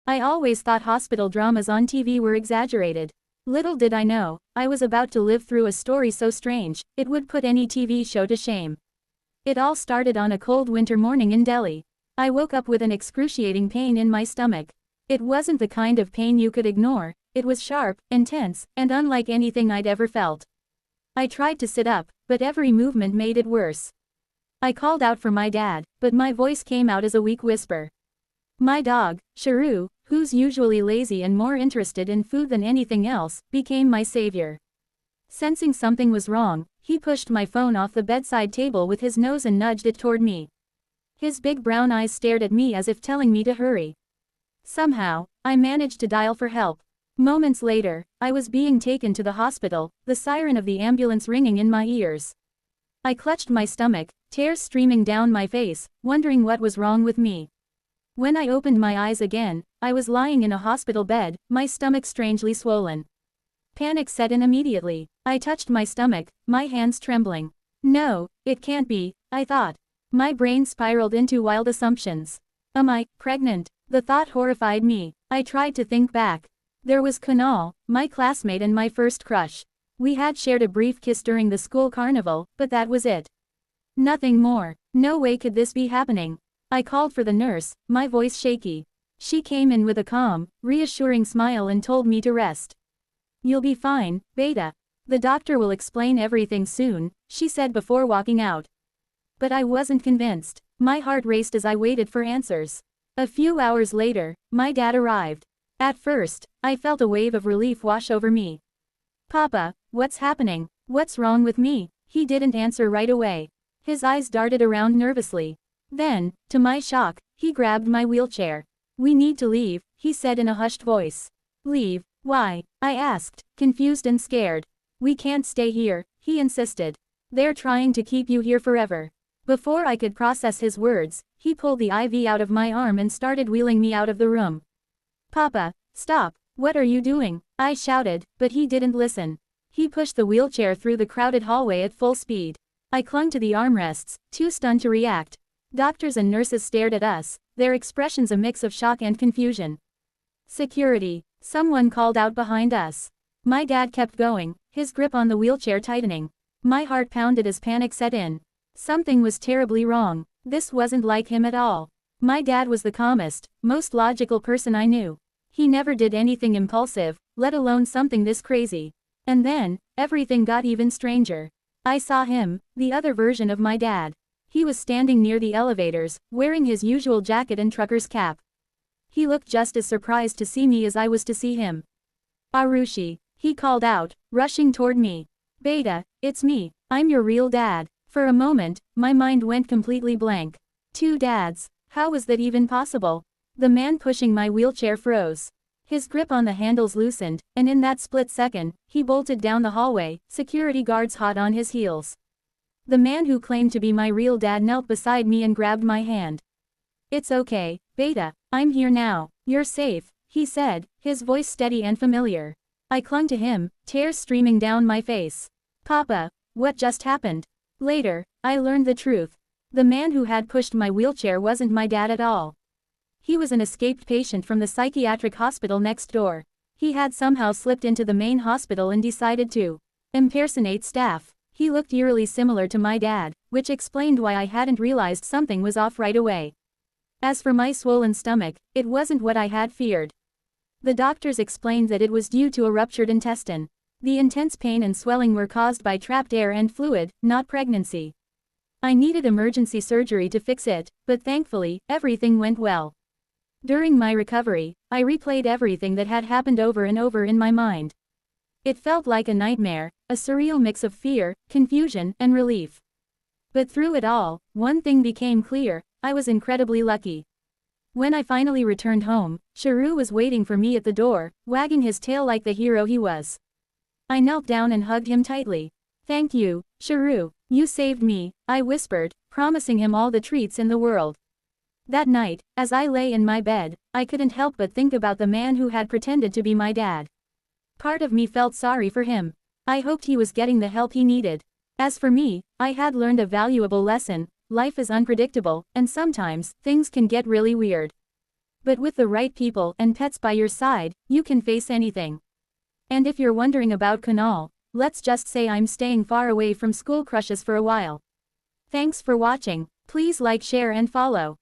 I always thought hospital dramas on TV were exaggerated. Little did I know, I was about to live through a story so strange, it would put any TV show to shame. It all started on a cold winter morning in Delhi. I woke up with an excruciating pain in my stomach. It wasn't the kind of pain you could ignore, it was sharp, intense, and unlike anything I'd ever felt. I tried to sit up, but every movement made it worse. I called out for my dad, but my voice came out as a weak whisper. My dog, Sharu, who's usually lazy and more interested in food than anything else, became my savior. Sensing something was wrong, he pushed my phone off the bedside table with his nose and nudged it toward me. His big brown eyes stared at me as if telling me to hurry. Somehow, I managed to dial for help. Moments later, I was being taken to the hospital, the siren of the ambulance ringing in my ears. I clutched my stomach, tears streaming down my face, wondering what was wrong with me. When I opened my eyes again, I was lying in a hospital bed, my stomach strangely swollen. Panic set in immediately. I touched my stomach, my hands trembling. No, it can't be, I thought. My brain spiraled into wild assumptions. Am I pregnant? The thought horrified me. I tried to think back. There was Kunal, my classmate and my first crush. We had shared a brief kiss during the school carnival, but that was it. Nothing more. No way could this be happening. I called for the nurse, my voice shaky. She came in with a calm, reassuring smile and told me to rest. You'll be fine, Beta. The doctor will explain everything soon, she said before walking out. But I wasn't convinced. My heart raced as I waited for answers. A few hours later, my dad arrived. At first, I felt a wave of relief wash over me. Papa, what's happening? What's wrong with me? He didn't answer right away. His eyes darted around nervously. Then, to my shock, he grabbed my wheelchair. We need to leave, he said in a hushed voice. Leave? Why? I asked, confused and scared. We can't stay here, he insisted. They're trying to keep you here forever. Before I could process his words, he pulled the IV out of my arm and started wheeling me out of the room. Papa, stop, what are you doing? I shouted, but he didn't listen. He pushed the wheelchair through the crowded hallway at full speed. I clung to the armrests, too stunned to react. Doctors and nurses stared at us, their expressions a mix of shock and confusion. Security, someone called out behind us. My dad kept going, his grip on the wheelchair tightening. My heart pounded as panic set in. Something was terribly wrong. This wasn't like him at all. My dad was the calmest, most logical person I knew. He never did anything impulsive, let alone something this crazy. And then, everything got even stranger. I saw him, the other version of my dad. He was standing near the elevators, wearing his usual jacket and trucker's cap. He looked just as surprised to see me as I was to see him. Arushi, he called out, rushing toward me. Beta, it's me, I'm your real dad. For a moment, my mind went completely blank. Two dads, how was that even possible? The man pushing my wheelchair froze. His grip on the handles loosened, and in that split second, he bolted down the hallway, security guards hot on his heels. The man who claimed to be my real dad knelt beside me and grabbed my hand. It's okay, Beta, I'm here now, you're safe, he said, his voice steady and familiar. I clung to him, tears streaming down my face. Papa, what just happened? Later, I learned the truth. The man who had pushed my wheelchair wasn't my dad at all. He was an escaped patient from the psychiatric hospital next door. He had somehow slipped into the main hospital and decided to impersonate staff. He looked eerily similar to my dad, which explained why I hadn't realized something was off right away. As for my swollen stomach, it wasn't what I had feared. The doctors explained that it was due to a ruptured intestine. The intense pain and swelling were caused by trapped air and fluid, not pregnancy. I needed emergency surgery to fix it, but thankfully, everything went well. During my recovery, I replayed everything that had happened over and over in my mind. It felt like a nightmare, a surreal mix of fear, confusion, and relief. But through it all, one thing became clear, I was incredibly lucky. When I finally returned home, Sharu was waiting for me at the door, wagging his tail like the hero he was. I knelt down and hugged him tightly. Thank you, Sharu, you saved me, I whispered, promising him all the treats in the world. That night, as I lay in my bed, I couldn't help but think about the man who had pretended to be my dad. Part of me felt sorry for him. I hoped he was getting the help he needed. As for me, I had learned a valuable lesson: life is unpredictable, and sometimes, things can get really weird. But with the right people and pets by your side, you can face anything. And if you're wondering about Kunal, let's just say I'm staying far away from school crushes for a while. Thanks for watching. Please like, share and follow.